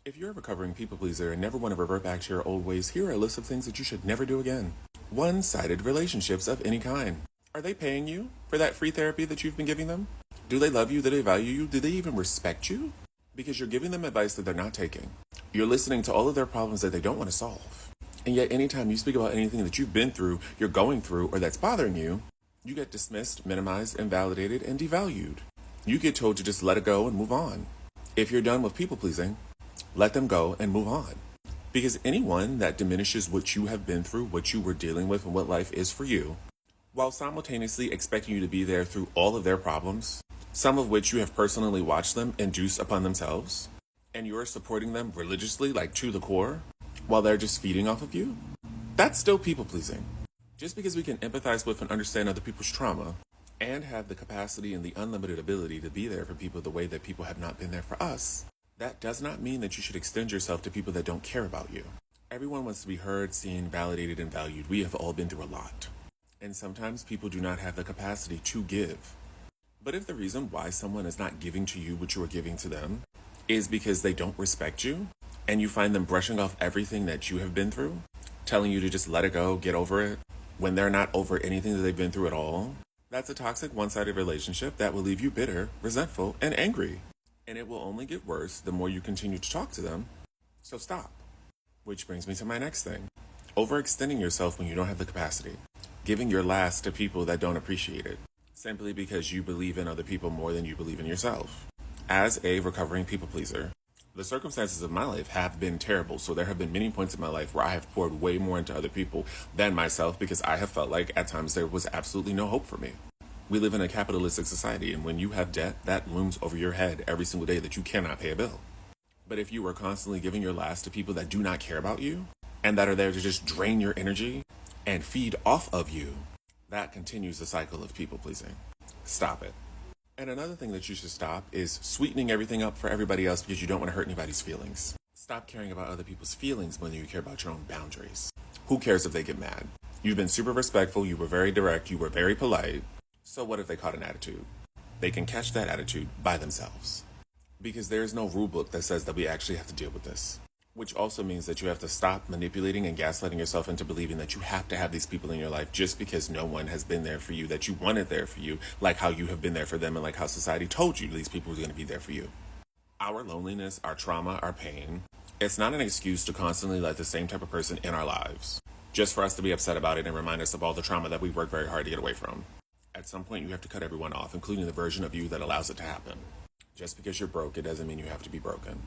If you're a recovering people pleaser and never want to revert back to your old ways, here are a list of things that you should never do again. One-sided relationships of any kind. Are they paying you for that free therapy that you've been giving them? Do they love you? Do they value you? Do they even respect you? Because you're giving them advice that they're not taking. You're listening to all of their problems that they don't want to solve. And yet anytime you speak about anything that you've been through, you're going through, or that's bothering you, you get dismissed, minimized, invalidated, and devalued. You get told to just let it go and move on. If you're done with people pleasing, let them go and move on. Because anyone that diminishes what you have been through, what you were dealing with, and what life is for you, while simultaneously expecting you to be there through all of their problems, some of which you have personally watched them induce upon themselves, and you're supporting them religiously, like to the core, while they're just feeding off of you, that's still people pleasing. Just because we can empathize with and understand other people's trauma, and have the capacity and the unlimited ability to be there for people the way that people have not been there for us, that does not mean that you should extend yourself to people that don't care about you. Everyone wants to be heard, seen, validated, and valued. We have all been through a lot. And sometimes people do not have the capacity to give. But if the reason why someone is not giving to you what you are giving to them is because they don't respect you, and you find them brushing off everything that you have been through, telling you to just let it go, get over it, when they're not over anything that they've been through at all, that's a toxic one-sided relationship that will leave you bitter, resentful, and angry. And it will only get worse the more you continue to talk to them. So stop. Which brings me to my next thing. Overextending yourself when you don't have the capacity. Giving your last to people that don't appreciate it. Simply because you believe in other people more than you believe in yourself. As a recovering people pleaser, the circumstances of my life have been terrible. So there have been many points in my life where I have poured way more into other people than myself because I have felt like at times there was absolutely no hope for me. We live in a capitalistic society, and when you have debt, that looms over your head every single day that you cannot pay a bill. But if you are constantly giving your last to people that do not care about you, and that are there to just drain your energy and feed off of you, that continues the cycle of people pleasing. Stop it. And another thing that you should stop is sweetening everything up for everybody else because you don't want to hurt anybody's feelings. Stop caring about other people's feelings when you care about your own boundaries. Who cares if they get mad? You've been super respectful, you were very direct, you were very polite. So what if they caught an attitude? They can catch that attitude by themselves. Because there is no rule book that says that we actually have to deal with this. Which also means that you have to stop manipulating and gaslighting yourself into believing that you have to have these people in your life just because no one has been there for you that you wanted there for you, like how you have been there for them and like how society told you these people were going to be there for you. Our loneliness, our trauma, our pain, it's not an excuse to constantly let the same type of person in our lives, just for us to be upset about it and remind us of all the trauma that we've worked very hard to get away from. At some point, you have to cut everyone off, including the version of you that allows it to happen. Just because you're broke, it doesn't mean you have to be broken.